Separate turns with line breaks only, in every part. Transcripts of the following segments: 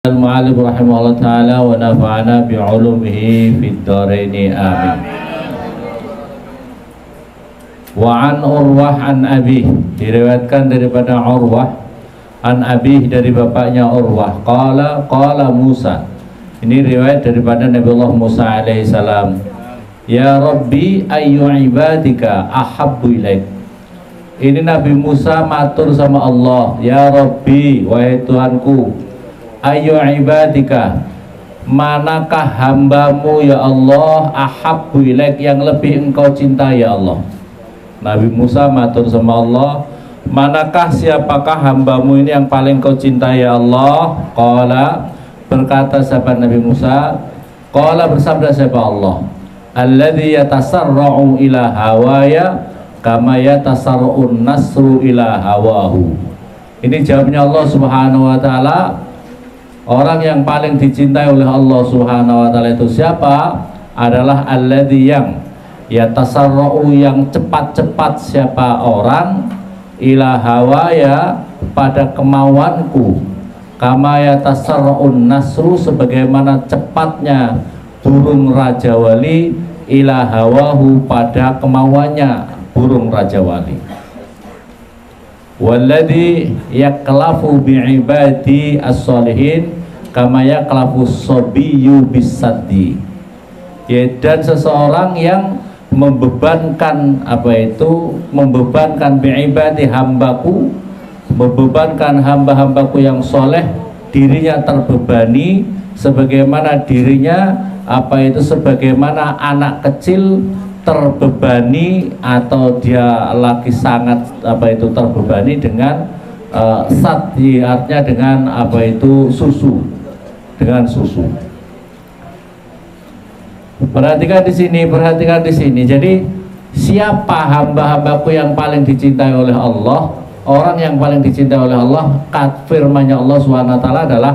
Al-Mu'alib rahimahullah ta'ala wa nafa'ana bi'ulumihi fid dharaini amin. Wa an Urwah an Abi, diriwayatkan daripada Urwah an Abi, dari bapaknya Urwah, qala Musa. Ini riwayat daripada Nabiullah Musa alaihi salam. Ya Rabbi ayyu ibadika ahabbu ilaik. Ini Nabi Musa matur sama Allah, ya Rabbi, wahai Tuhanku, ayu ibadika, manakah hambamu ya Allah, ahabbu ilaik, yang lebih engkau cintai ya Allah. Nabi Musa matur sama Allah, manakah, siapakah hambamu ini yang paling kau cintai ya Allah? Qala, berkata sahabat Nabi Musa, qala, bersabda siapa Allah, alladzi yatasarra'u ila hawaya kama yatasarra'un nasru ila hawahu. Ini jawabnya Allah Subhanahu wa taala. Orang yang paling dicintai oleh Allah Subhanahu wa taala itu siapa? Adalah alladzi, yang yatasarra'u, yang cepat-cepat, siapa orang, ila hawaya, pada kemauanku, kama yatasarra'un nasru, sebagaimana cepatnya burung raja wali, ila hawahu, pada kemauannya burung raja wali. Walladzi yaklafu bi'ibadi as-solihin kama yaklafu sobiyu bisaddi. Ya, dan seseorang yang membebankan membebankan bi'ibadi, hambaku, membebankan hamba-hambaku yang soleh, dirinya terbebani sebagaimana dirinya sebagaimana anak kecil terbebani, atau dia lagi sangat terbebani dengan sati, artinya dengan susu, dengan susu. Perhatikan di sini. Jadi siapa hamba-hambaku yang paling dicintai oleh Allah? Orang yang paling dicintai oleh Allah, firman-Nya Allah SWT adalah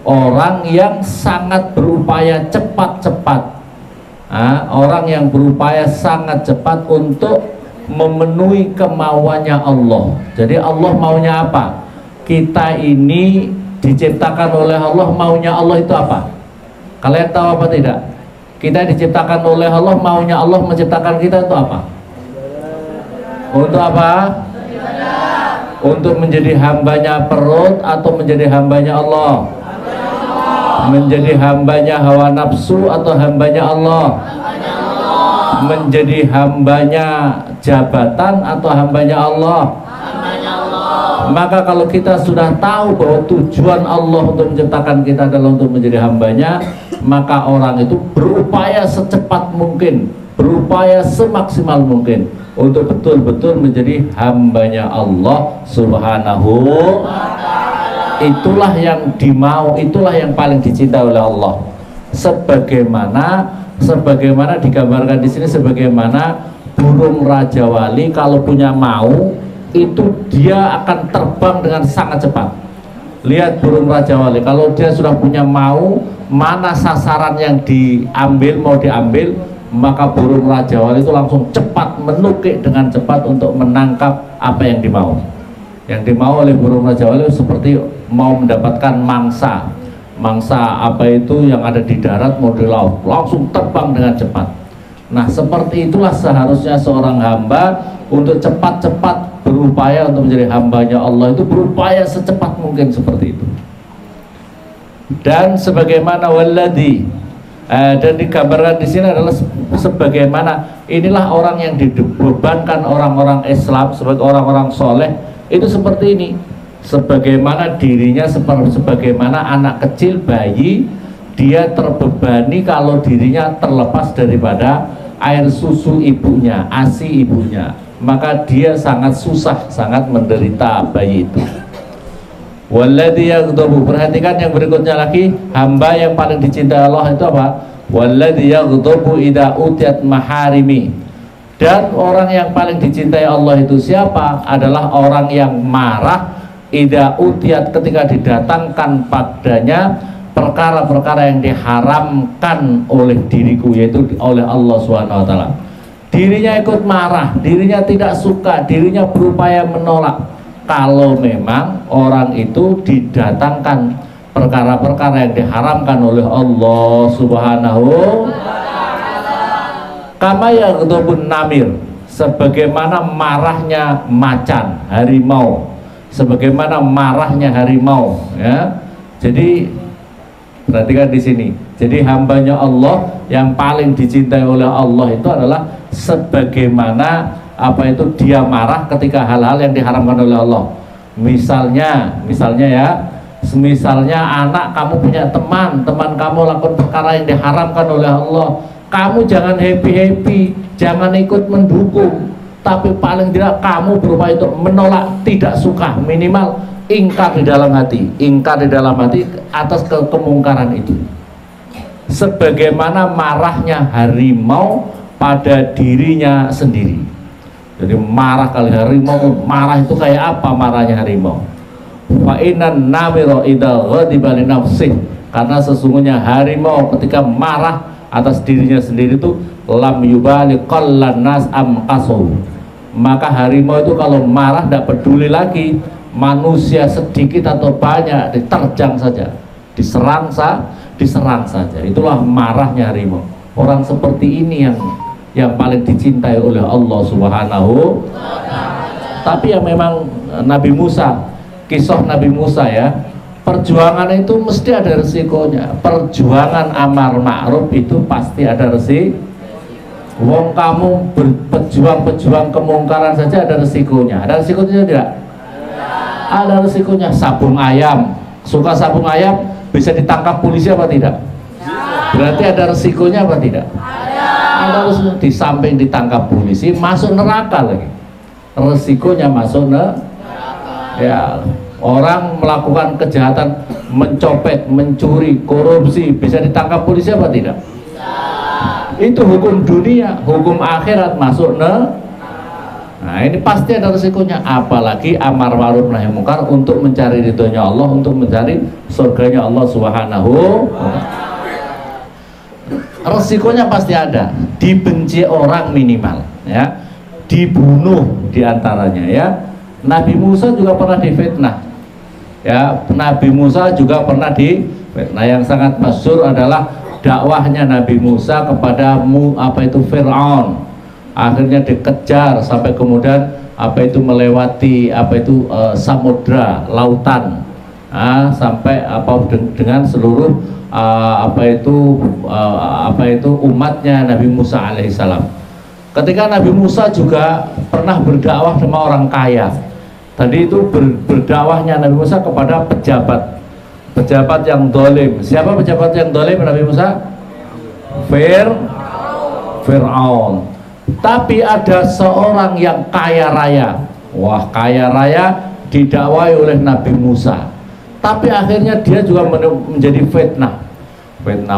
orang yang sangat berupaya cepat-cepat. Orang yang berupaya sangat cepat untuk memenuhi kemauannya Allah. Jadi Allah maunya apa? Kita ini diciptakan oleh Allah, maunya Allah itu apa? Kalian tahu apa tidak? Kita diciptakan oleh Allah, maunya Allah menciptakan kita itu apa? Untuk apa? Untuk menjadi hambanya perut atau menjadi hambanya Allah? Menjadi hambanya hawa nafsu atau hambanya Allah? Menjadi hambanya jabatan atau hambanya Allah? Maka kalau kita sudah tahu bahwa tujuan Allah untuk menciptakan kita adalah untuk menjadi hambanya, maka orang itu berupaya secepat mungkin, berupaya semaksimal mungkin untuk betul-betul menjadi hambanya Allah Subhanahu wa ta'ala. Itulah yang dimau, itulah yang paling dicintai oleh Allah. Sebagaimana digambarkan di sini, sebagaimana burung raja wali kalau punya mau, itu dia akan terbang dengan sangat cepat. Lihat burung raja wali, kalau dia sudah punya mau, mana sasaran yang mau diambil, maka burung raja wali itu langsung cepat menukik dengan cepat untuk menangkap apa yang dimau. Yang dimau oleh burung raja wali seperti mau mendapatkan mangsa yang ada di darat, mau di laut, langsung terbang dengan cepat. Nah, seperti itulah seharusnya seorang hamba untuk cepat-cepat berupaya untuk menjadi hambanya Allah, itu berupaya secepat mungkin seperti itu. Dan sebagaimana walladzi, dan digambarkan di sini adalah sebagaimana inilah orang yang dibebankan orang-orang Islam sebagai orang-orang soleh, itu seperti ini. Sebagaimana dirinya sebagaimana anak kecil, bayi, dia terbebani kalau dirinya terlepas daripada air susu ibunya, ASI ibunya, maka dia sangat susah, sangat menderita bayi itu. Walladzi yaghdabu, perhatikan yang berikutnya lagi, hamba yang paling dicintai Allah itu apa? Walladzi yaghdabu idza utiyat maharimi. Dan orang yang paling dicintai Allah itu siapa? Adalah orang yang marah idza utiyat, ketika didatangkan padanya perkara-perkara yang diharamkan oleh diriku, yaitu oleh Allah SWT. Dirinya ikut marah, dirinya tidak suka, dirinya berupaya menolak. Kalau memang orang itu didatangkan perkara-perkara yang diharamkan oleh Allah Subhanahu kama yaghdabun namir, sebagaimana marahnya macan, harimau, sebagaimana marahnya harimau, ya. Jadi perhatikan di sini. Jadi hambanya Allah yang paling dicintai oleh Allah itu adalah sebagaimana apa itu dia marah ketika hal-hal yang diharamkan oleh Allah. Misalnya ya, misalnya anak kamu punya teman kamu lakukan perkara yang diharamkan oleh Allah, kamu jangan happy, jangan ikut mendukung, tapi paling tidak kamu berupaya untuk menolak, tidak suka, minimal ingkar di dalam hati atas kemungkaran itu. Sebagaimana marahnya harimau pada dirinya sendiri. Jadi marah kali harimau, marah itu kayak apa marahnya harimau? Fa innan namira idza ghadiba li nafsih, karena sesungguhnya harimau ketika marah atas dirinya sendiri itu lam yubali qallan nas am qasu. Maka harimau itu kalau marah tidak peduli lagi manusia sedikit atau banyak, diterjang saja, diserang saja. Itulah marahnya harimau. Orang seperti ini yang paling dicintai oleh Allah Subhanahu. Tapi yang memang Nabi Musa, kisah Nabi Musa ya, perjuangan itu mesti ada resikonya. Perjuangan amar ma'ruf itu pasti ada resiko. Wong kamu berpejuang kemungkaran saja ada resikonya. Ada resikonya tidak? Ada resikonya. Sabung ayam, suka sabung ayam bisa ditangkap polisi apa tidak? Berarti ada resikonya apa tidak? Ada resiko. Di samping ditangkap polisi, masuk neraka lagi. Resikonya masuk neraka. Ya, orang melakukan kejahatan, mencopet, mencuri, korupsi, bisa ditangkap polisi apa tidak? Itu hukum dunia, hukum akhirat masuk neraka. Nah ini pasti ada resikonya, apalagi amar ma'ruf nahi munkar untuk mencari ridhonya Allah, untuk mencari surganya Allah Subhanahu. Resikonya pasti ada, dibenci orang minimal, ya, dibunuh diantaranya, ya. Nabi Musa juga pernah difitnah, ya. Nabi Musa juga pernah difitnah. Yang sangat masyhur adalah dakwahnya Nabi Musa kepada Fir'aun. Akhirnya dikejar sampai kemudian melewati samudra, lautan, sampai dengan seluruh umatnya Nabi Musa alaihissalam. Ketika Nabi Musa juga pernah berdakwah sama orang kaya. Tadi itu berdakwahnya Nabi Musa kepada pejabat yang dolim. Siapa pejabat yang dolim Nabi Musa? Fir'aun. Tapi ada seorang yang kaya raya. Wah, kaya raya didakwai oleh Nabi Musa. Tapi akhirnya dia juga menjadi fitnah.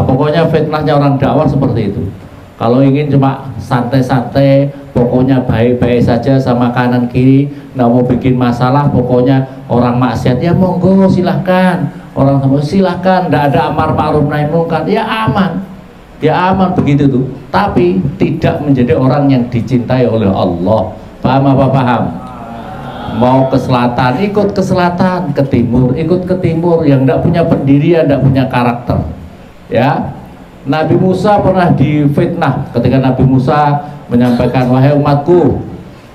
Pokoknya fitnahnya orang dakwah seperti itu. Kalau ingin cuma santai-santai, pokoknya baik-baik saja sama kanan kiri, nggak mau bikin masalah, pokoknya orang maksiat ya monggo silahkan, orang silahkan, nggak ada amar ma'ruf nahi munkar, ya aman. Ya aman begitu tuh, tapi tidak menjadi orang yang dicintai oleh Allah. Paham apa paham? Mau ke selatan ikut ke selatan, ke timur ikut ke timur, yang tidak punya pendirian, tidak punya karakter. Ya, Nabi Musa pernah difitnah ketika Nabi Musa menyampaikan, wahai umatku,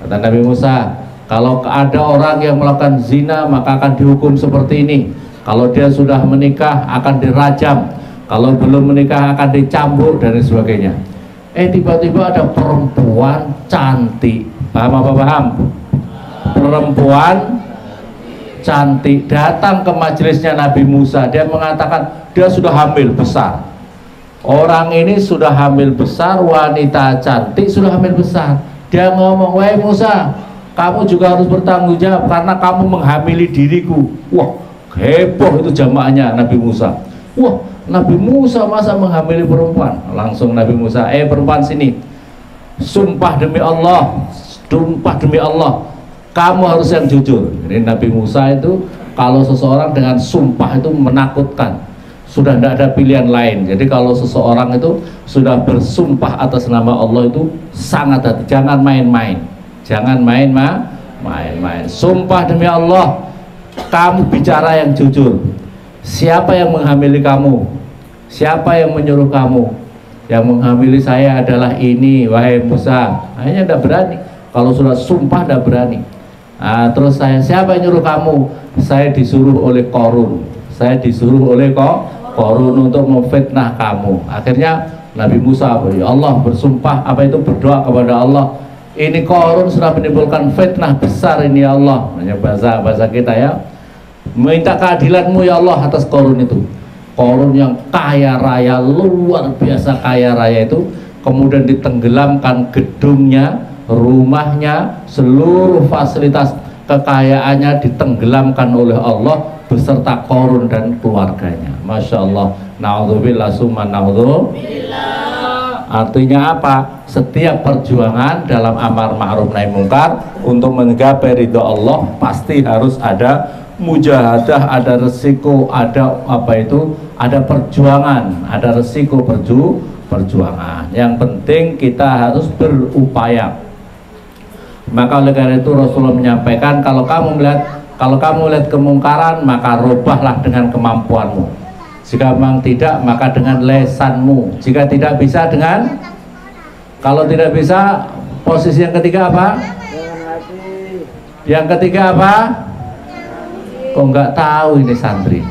kata Nabi Musa, kalau ada orang yang melakukan zina maka akan dihukum seperti ini. Kalau dia sudah menikah akan dirajam, kalau belum menikah akan dicambuk dan sebagainya. Tiba-tiba ada perempuan cantik, paham apa paham? Perempuan cantik datang ke majelisnya Nabi Musa. Dia mengatakan dia sudah hamil besar. Orang ini sudah hamil besar, wanita cantik sudah hamil besar. Dia ngomong, wahai Musa, kamu juga harus bertanggung jawab karena kamu menghamili diriku. Wah, heboh itu jamaahnya Nabi Musa. Wah, Nabi Musa masa menghamili perempuan? Langsung Nabi Musa, perempuan sini, sumpah demi Allah, kamu harus yang jujur. Jadi Nabi Musa itu kalau seseorang dengan sumpah itu menakutkan, sudah tidak ada pilihan lain. Jadi kalau seseorang itu sudah bersumpah atas nama Allah itu sangat hati, jangan main-main, jangan main-main. Sumpah demi Allah, kamu bicara yang jujur. siapa yang menghamili kamu? Siapa yang menyuruh kamu? Yang menghamili saya adalah ini, wahai Musa. Hanya tidak berani. Kalau sudah sumpah tidak berani. Terus siapa yang nyuruh kamu? Saya disuruh oleh Qarun. Saya disuruh oleh Qarun untuk memfitnah kamu. Akhirnya Nabi Musa, ya Allah, bersumpah, apa itu, berdoa kepada Allah. Ini Qarun sudah menimbulkan fitnah besar ini, ya Allah. Hanya bahasa kita ya. Minta keadilanmu ya Allah atas Qarun itu. Qarun yang kaya raya, luar biasa kaya raya itu, kemudian ditenggelamkan gedungnya, rumahnya, seluruh fasilitas kekayaannya ditenggelamkan oleh Allah beserta Qarun dan keluarganya. Masya Allah. Na'udzubillah summa na'udzubillah. Artinya apa? Setiap perjuangan dalam amar ma'ruf nahi mungkar untuk menggapai ridho Allah pasti harus ada mujahadah, ada resiko, ada ada perjuangan, ada resiko perjuangan. Yang penting kita harus berupaya. Maka oleh karena itu Rasulullah menyampaikan, kalau kamu melihat kemungkaran, maka rubahlah dengan kemampuanmu. Jika memang tidak, maka dengan lesanmu. Jika tidak bisa kalau tidak bisa, posisi yang ketiga apa? Yang ketiga apa? Kok nggak tahu ini santri?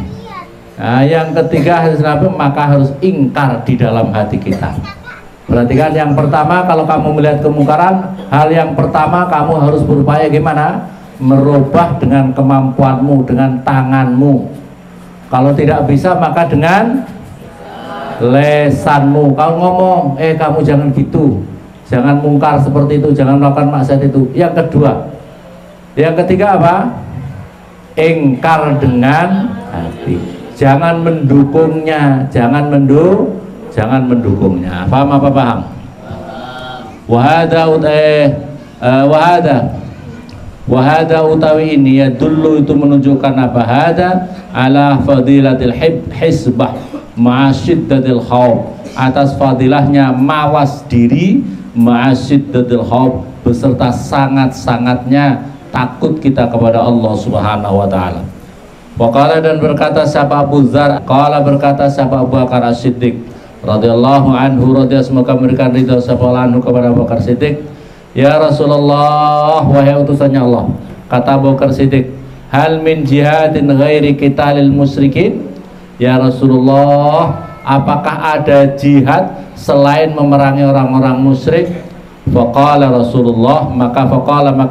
Nah, yang ketiga hadis Nabi, maka harus ingkar di dalam hati kita. Perhatikan, yang pertama, kalau kamu melihat kemungkaran, hal yang pertama kamu harus berupaya gimana? Merubah dengan kemampuanmu, dengan tanganmu. Kalau tidak bisa, maka dengan lesanmu. Kau ngomong, kamu jangan gitu, jangan mungkar seperti itu, jangan melakukan maksiat itu. Yang kedua, yang ketiga apa? Ingkar dengan hati. Jangan mendukungnya, jangan mendukungnya. Paham apa paham? Wahada utawi ini ya dulu itu menunjukkan apa? Hada ala fadilatil hisbah ma'asyiddatil khawf, atas fadilahnya mawas diri ma'asyiddatil khawf, beserta sangat-sangatnya takut kita kepada Allah Subhanahu wa taala. Waqala, dan berkata siapa Abu Dzar, qala berkata siapa Abu Bakar As-Siddiq radhiyallahu anhu, radhiyallahu, semoga memberikan ridha siapa anhu kepada Abu Bakar Siddiq, ya Rasulullah, wahai utusannya Allah, kata Abu Bakar Siddiq, hal min jihadin ghairi qitalil musyrikin, ya Rasulullah, apakah ada jihad selain memerangi orang-orang musyrik? Faqala Rasulullah, maka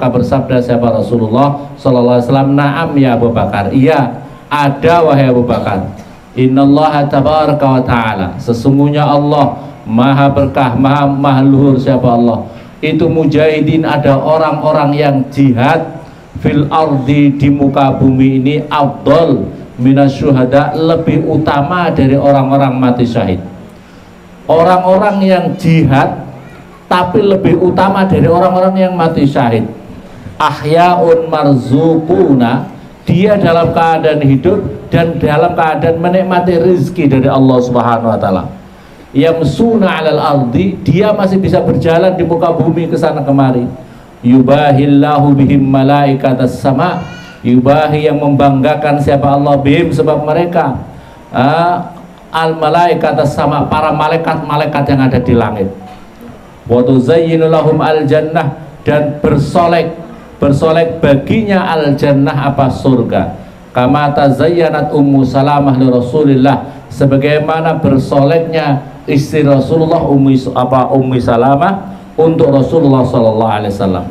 bersabda siapa Rasulullah sallallahu alaihi wasallam, na'am ya Abu Bakar, iya ada wahai Abu Bakar. Innallaha tabaraka wa ta'ala, sesungguhnya Allah maha berkah, maha luhur siapa Allah itu, mujahidin, ada orang-orang yang jihad fil ardi, di muka bumi ini, afdal minasyuhada, lebih utama dari orang-orang mati syahid. Orang-orang yang jihad tapi lebih utama dari orang-orang yang mati syahid. Ahyaun marzukuna, dia dalam keadaan hidup dan dalam keadaan menikmati rizki dari Allah Subhanahu wa taala. Yamsuna 'alal ardi, dia masih bisa berjalan di muka bumi ke sana kemari. Yubahillahu bihim malaikatas sama, yubahi, yang membanggakan siapa Allah, bihim, sebab mereka, al malaikatas sama, para malaikat-malaikat yang ada di langit. Wa tuzayyinu lahum al jannah, dan bersolek baginya al jannah, apa, surga. Kama tazayyanat Ummu Salamah li Rasulillah, sebagaimana bersoleknya istri Rasulullah Ummu Salamah untuk Rasulullah sallallahu alaihi wasallam.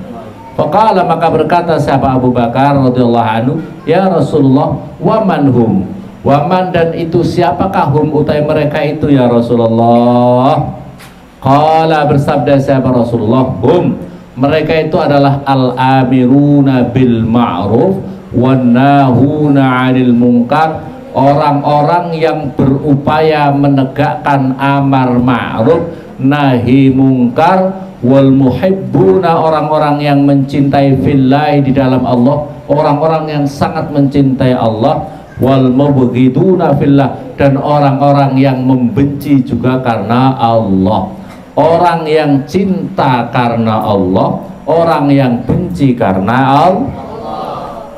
Faqala, maka berkata siapa Abu Bakar radhiyallahu anhu, ya Rasulullah, waman hum, waman, dan itu siapakah hum, utai mereka itu ya Rasulullah? Qala, bersabda siapa Rasulullah, hum, mereka itu adalah al-amiruna bil ma'ruf wan nahuna 'anil munkar, orang-orang yang berupaya menegakkan amar ma'ruf nahi mungkar, wal muhibbuna, orang-orang yang mencintai fillahi, di dalam Allah, orang-orang yang sangat mencintai Allah, wal mubghiduna fillah, dan orang-orang yang membenci juga karena Allah. Orang yang cinta karena Allah, orang yang benci karena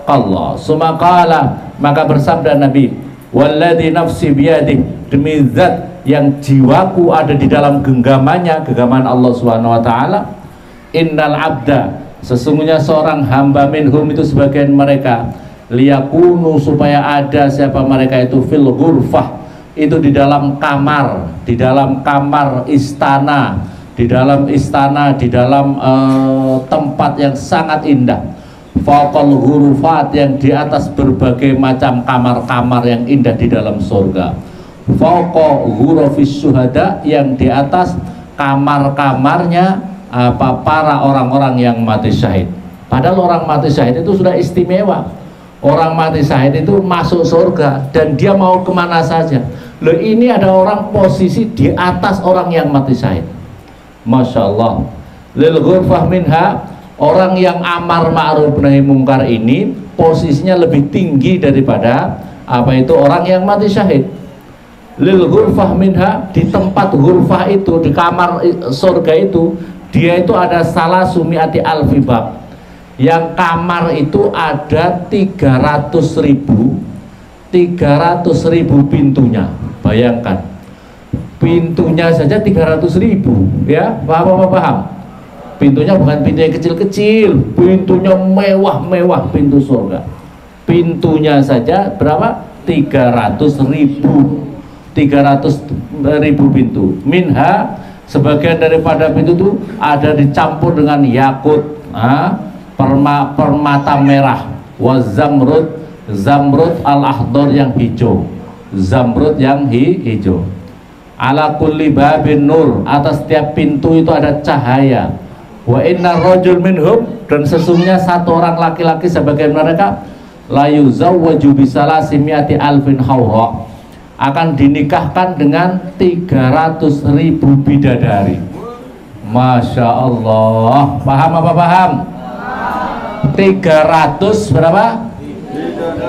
Allah. Sumakala, maka bersabda Nabi, walladzi nafsi biyadih, demi zat yang jiwaku ada di dalam genggamannya, genggaman Allah Subhanahu wa taala, innal abda, sesungguhnya seorang hamba minhum itu sebagian mereka, liyakunu, supaya ada siapa mereka itu, fil ghurfah, itu di dalam kamar, di dalam kamar istana, di dalam istana, di dalam tempat yang sangat indah, faqal ghurufat, yang di atas berbagai macam kamar-kamar yang indah di dalam surga, faqa ghurafis syuhada, yang di atas kamar-kamarnya para orang-orang yang mati syahid. Padahal orang mati syahid itu sudah istimewa. Orang mati syahid itu masuk surga dan dia mau kemana saja. Loh, ini ada orang posisi di atas orang yang mati syahid. Masya Allah. Lil ghurfah minha, orang yang amar ma'ruf nahi mungkar ini posisinya lebih tinggi daripada orang yang mati syahid. Lil ghurfah minha, di tempat ghurfah itu, di kamar surga itu, dia itu ada salah sumiati alfi bab, yang kamar itu ada 300.000 pintunya. Bayangkan, pintunya saja 300.000, ya, paham? Pintunya bukan pintu yang kecil-kecil, pintunya mewah-mewah, pintu surga. Pintunya saja berapa? 300.000 pintu. Minha, sebagian daripada pintu itu ada dicampur dengan yakut, permata merah, wazamrud, zamrud al-ahdor yang hijau, zamrud yang hijau. Ala kulli babin nur, atas setiap pintu itu ada cahaya. Wa inna rajul minhum, dan sesungguhnya satu orang laki-laki sebagian mereka, la yuzawwaju bisalasimiati alfin hawra, akan dinikahkan dengan 300.000 bidadari. Masya Allah. Paham apa paham? 300 berapa?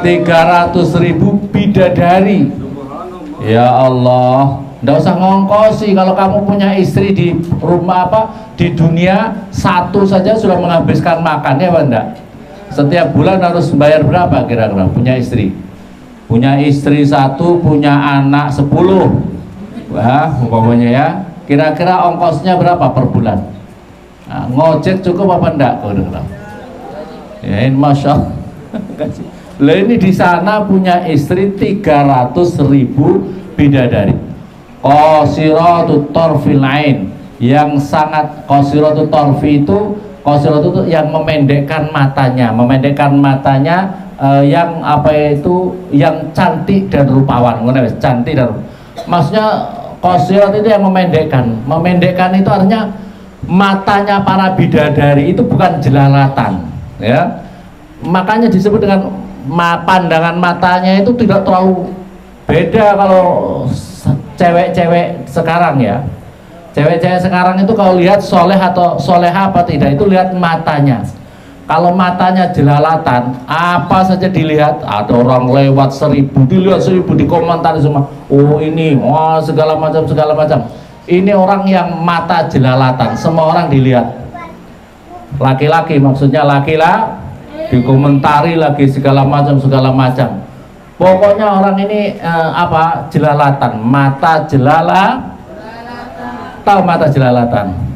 300.000 bidadari. Ya Allah, nggak usah ngongkosi. Kalau kamu punya istri di rumah di dunia, satu saja sudah menghabiskan makannya, apa enggak? Setiap bulan harus bayar berapa kira-kira punya istri? Punya istri satu, punya anak 10. Wah, umpamanya ya, kira-kira ongkosnya berapa per bulan? Nah, ngojek cukup apa enggak? Ya, Masya Allah. Lah ini di sana punya istri 300.000 bidadari. Qasiratut tarfil ain, yang sangat qasiratut tarfi itu, qasiratut itu yang memendekkan matanya, yang yang cantik dan rupawan. Cantik dan maksudnya qasirat itu yang memendekkan itu artinya matanya para bidadari itu bukan jelalatan, ya, makanya disebut dengan pandangan matanya itu tidak terlalu beda. Kalau cewek-cewek sekarang, ya, cewek-cewek sekarang itu kalau lihat soleh atau soleha apa tidak, itu lihat matanya. Kalau matanya jelalatan, apa saja dilihat, ada orang lewat 1000, dilihat 1000, dikomentari semua, oh ini, wah, segala macam. Ini orang yang mata jelalatan, semua orang dilihat. Laki-laki, maksudnya laki-laki, dikomentari lagi segala macam. Pokoknya orang ini jelalatan, mata jelalatan. Tahu mata jelalatan?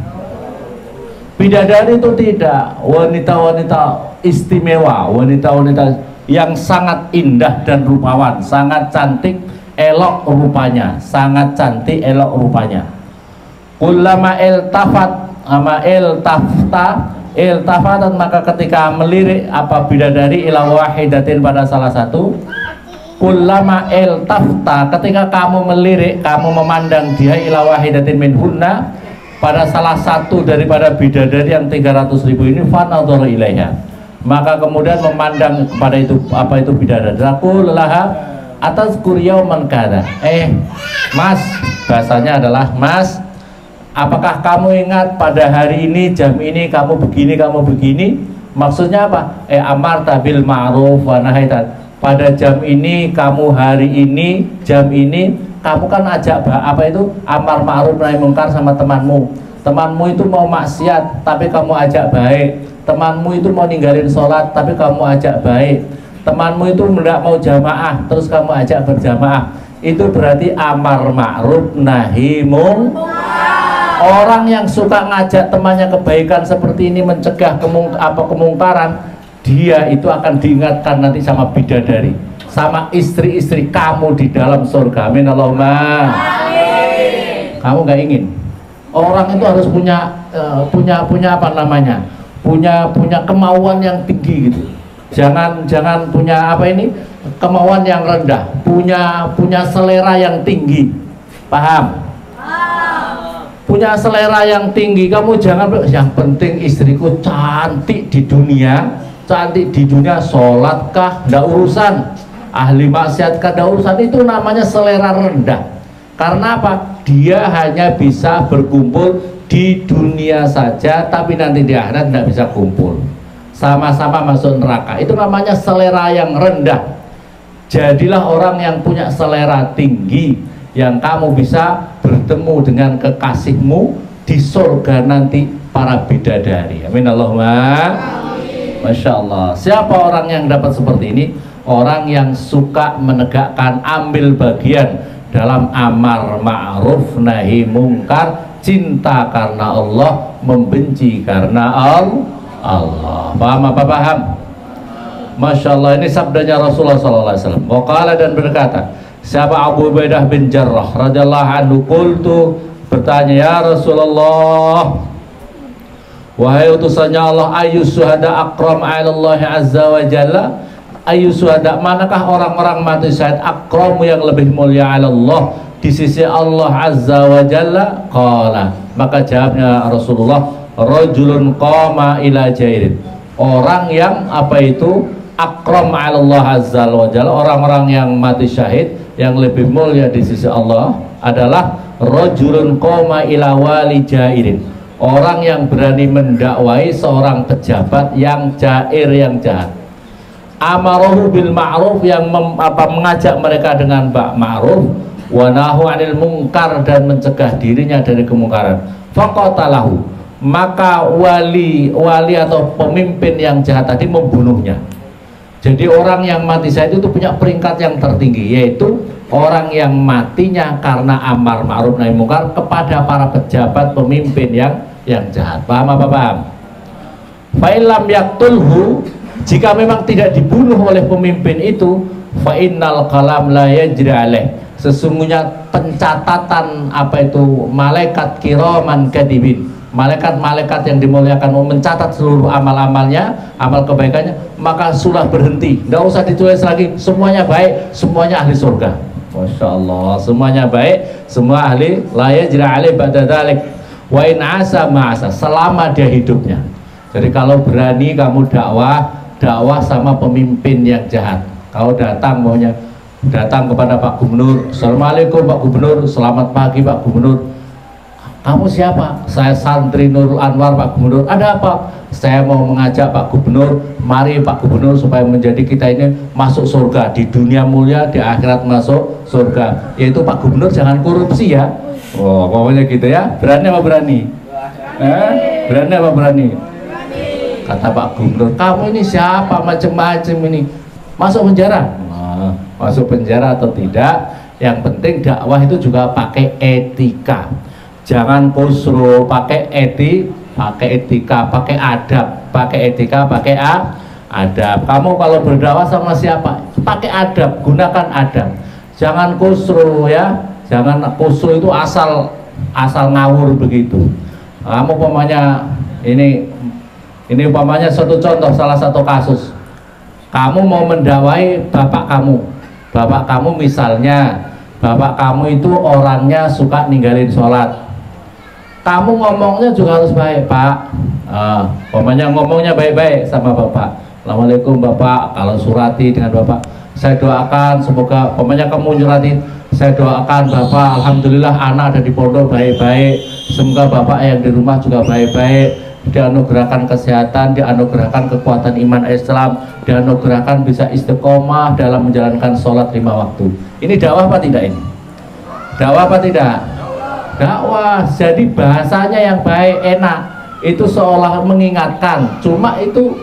Bidadari itu tidak, wanita-wanita istimewa, wanita-wanita yang sangat indah dan rupawan, sangat cantik, elok rupanya, Kullama iltafatan, maka ketika melirik bidadari ila wahidatin, pada salah satu, kullama iltafta, ketika kamu melirik, kamu memandang dia, ila wahidatin minhunna, pada salah satu daripada bidadari yang 300.000 ini, fanadhara ilaiha, maka kemudian memandang kepada itu bidadari. Aku lelaha atas kuryauman kada, mas, bahasanya adalah mas, apakah kamu ingat pada hari ini, jam ini kamu begini? Maksudnya apa? Amarta bil ma'ruf wa nahaita, pada jam ini, kamu hari ini, jam ini, kamu kan ajak amar ma'ruf nahi mungkar sama temanmu itu mau maksiat tapi kamu ajak baik, temanmu itu mau ninggalin sholat tapi kamu ajak baik, temanmu itu tidak mau jamaah terus kamu ajak berjamaah, itu berarti amar ma'ruf nahi mungkar. Orang yang suka ngajak temannya kebaikan seperti ini, mencegah kemungkaran, dia itu akan diingatkan nanti sama bidadari, sama istri-istri kamu di dalam surga. Amin Allahumma. Kamu nggak ingin orang itu harus punya apa namanya, punya kemauan yang tinggi gitu. Jangan punya apa ini, kemauan yang rendah, punya selera yang tinggi. Paham? Punya selera yang tinggi. Kamu jangan yang penting istriku cantik di dunia, sholat kah ndak urusan, ahli maksiat kah ndak urusan. Itu namanya selera rendah. Karena apa? Dia hanya bisa berkumpul di dunia saja, tapi nanti di akhirat ndak bisa kumpul, sama-sama masuk neraka. Itu namanya selera yang rendah. Jadilah orang yang punya selera tinggi, yang kamu bisa bertemu dengan kekasihmu di surga nanti, para bidadari. Amin Allahumma. Masya Allah. Siapa orang yang dapat seperti ini? Orang yang suka menegakkan, ambil bagian dalam amar ma'ruf nahi mungkar, cinta karena Allah, membenci karena Allah. Paham apa paham? Masya Allah. Ini sabdanya Rasulullah SAW. Waqala, dan berkata, siapa Abu Ubaidah bin Jarrah radhiyallahu anhu, qultu, bertanya, ya Rasulullah, wahai utusannya Allah, ayu syuhada akram ala Allah azza wa jalla, ayu syuhada, manakah orang-orang mati syahid akramu yang lebih mulia ala Allah di sisi Allah azza wa jalla? Qala, maka jawabnya Rasulullah, rajulun qama ila jairin, orang yang apa itu akram ala Allah azza wa jalla, orang-orang yang mati syahid yang lebih mulia di sisi Allah adalah rajulun qama ila wali jairin, orang yang berani mendakwai seorang pejabat yang jair, yang jahat. Amarahu bil ma'ruf, yang mengajak mereka dengan ma'ruf, wa nahu 'anil munkar, dan mencegah dirinya dari kemungkaran. Faqatalahu, maka wali atau pemimpin yang jahat tadi membunuhnya. Jadi orang yang mati syahid itu punya peringkat yang tertinggi, yaitu orang yang matinya karena amar ma'ruf nahi mungkar kepada para pejabat pemimpin yang jahat. Paham apa paham? Fa illam yaqtulhu, jika memang tidak dibunuh oleh pemimpin itu, fa innal qalam la yajri alaih, sesungguhnya pencatatan apa itu malaikat kiraman katibin, malaikat-malaikat yang dimuliakan mencatat seluruh amal-amalnya, amal kebaikannya, maka sudah berhenti, tidak usah ditulis lagi, semuanya baik, semuanya ahli surga. Masya Allah, semuanya baik, semua ahli, la yajri alaih ba'da dzalik, wa in asa ma'asa, selama dia hidupnya. Jadi kalau berani kamu dakwah sama pemimpin yang jahat, kau datang kepada Pak Gubernur, assalamualaikum Pak Gubernur, selamat pagi Pak Gubernur, kamu siapa? Saya santri Nurul Anwar Pak Gubernur. Ada apa? Saya mau mengajak Pak Gubernur, mari Pak Gubernur, supaya menjadi kita ini masuk surga, di dunia mulia, di akhirat masuk surga, yaitu Pak Gubernur jangan korupsi ya. Oh, pokoknya gitu ya. Berani apa berani? Berani apa berani? Kata Pak Gubernur, kamu ini siapa? Macam-macam ini, masuk penjara. Nah, masuk penjara atau tidak, yang penting dakwah itu juga pakai etika. Jangan kusro, pakai etika, pakai adab, pakai etika, pakai adab. Kamu kalau berdakwah sama siapa, pakai adab, gunakan adab. Jangan kusro ya, jangan kusro itu asal ngawur begitu. Kamu umpamanya ini umpamanya satu contoh, salah satu kasus. Kamu mau mendakwai bapak kamu misalnya, bapak kamu itu orangnya suka ninggalin sholat. Kamu ngomongnya juga harus baik, Pak. Umpamanya ngomongnya baik-baik sama bapak. Assalamualaikum bapak, kalau surati dengan bapak, saya doakan semoga, umpamanya kamu nyurati, saya doakan bapak, alhamdulillah anak ada di pondok baik-baik, semoga bapak yang di rumah juga baik-baik, dianugerahkan kesehatan, dianugerahkan kekuatan iman Islam, dianugerahkan bisa istiqomah dalam menjalankan sholat 5 waktu. Ini dakwah apa tidak ini? Dakwah apa tidak? Dakwah. Jadi bahasanya yang baik, enak, itu seolah mengingatkan, cuma itu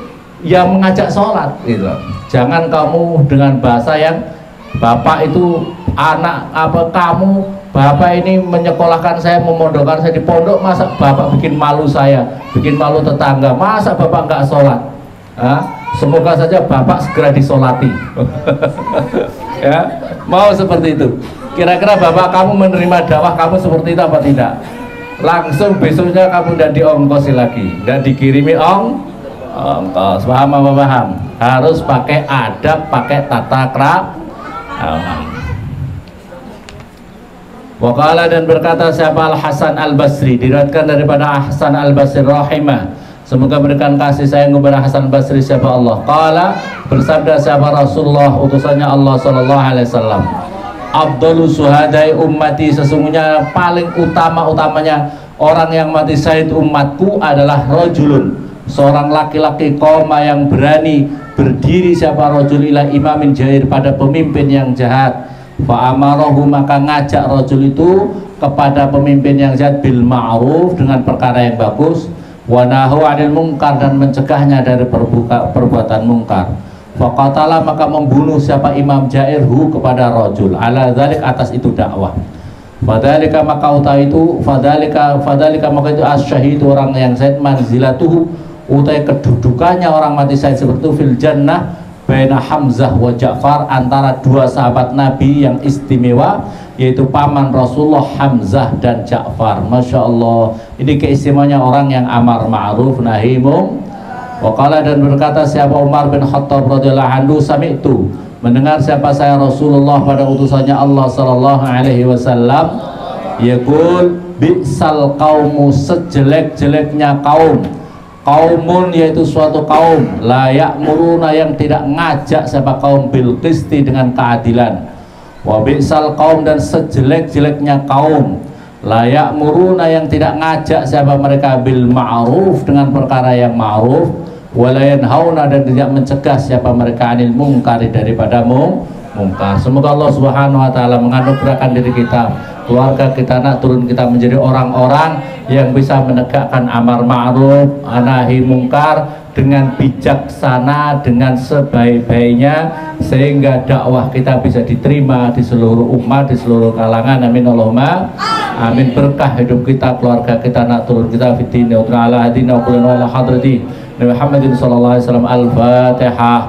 yang mengajak sholat gitu. Jangan kamu dengan bahasa yang bapak itu anak apa kamu, bapak ini menyekolahkan saya, memondokkan saya di pondok, masa bapak bikin malu saya, bikin malu tetangga, masa bapak nggak sholat. Semoga saja bapak segera disolati. Ya, mau seperti itu. Kira-kira bapak kamu menerima dakwah kamu seperti itu apa tidak? Langsung besoknya kamu udah diongkosi lagi dan dikirimi ongkos. Paham apa paham? Harus pakai adab, pakai tata krama. Waqala, dan berkata siapa Al-Hasan Al-Basri, diriwayatkan daripada Hasan Al-Basri rahimah, semoga berikan kasih sayang kepada Hasan Basri siapa Allah. Qala, bersabda siapa Rasulullah utusannya Allah sallallahu alaihi wasallam, afdalu suhadai ummati, sesungguhnya paling utamanya orang yang mati syahid umatku adalah rajulun, seorang laki-laki koma yang berani berdiri siapa rajul ila imamin jair, pada pemimpin yang jahat, fa amarahu, maka ngajak rajul itu kepada pemimpin yang jahat bil ma'ruf, dengan perkara yang bagus, wa nahu 'anil munkar, dan mencegahnya dari perbuatan mungkar. Faqatala, maka membunuh siapa imam jairhu kepada rajul, ala dzalik, atas itu dakwah. Fadzalika, maka utai itu fadzalika maka itu asyhadu, orang yang syahid, manzilatuhu, utai kedudukannya orang mati syahid seperti itu, fil jannah baina Hamzah wa Ja'far, antara dua sahabat Nabi yang istimewa, yaitu paman Rasulullah Hamzah dan Ja'far. Masya Allah, ini keistimewaannya orang yang amar ma'ruf nahi munkar. Waqala, dan berkata siapa Umar bin Khattab radhiyallahu anhu, sami'tu, mendengar siapa saya Rasulullah pada utusannya Allah sallallahu alaihi wasallam, yaqul bi'sal qaumu, sejelek-jeleknya kaum, kaumun yaitu suatu kaum, la ya'muruna, yang tidak ngajak siapa kaum, bil qisti, dengan keadilan, wa bi'sal qaum, dan sejelek-jeleknya kaum, la ya'muruna, yang tidak ngajak siapa mereka, bil ma'ruf, dengan perkara yang ma'ruf, wa la yanhauna, dan tidak mencegah siapa mereka, anil munkari, daripada mungkar. Semoga Allah Subhanahu wa taala menganugerahkan diri kita, keluarga kita, anak turun kita menjadi orang-orang yang bisa menegakkan amar ma'ruf nahi mungkar dengan bijaksana, dengan sebaik-baiknya, sehingga dakwah kita bisa diterima di seluruh umat, di seluruh kalangan. Amin Allahumma amin. Berkah hidup kita, keluarga kita, anak turun kita, fiddin wa ala hadina wa ala hadrati Muhammadin sallallahu alaihi wasallam. Al-Fatihah.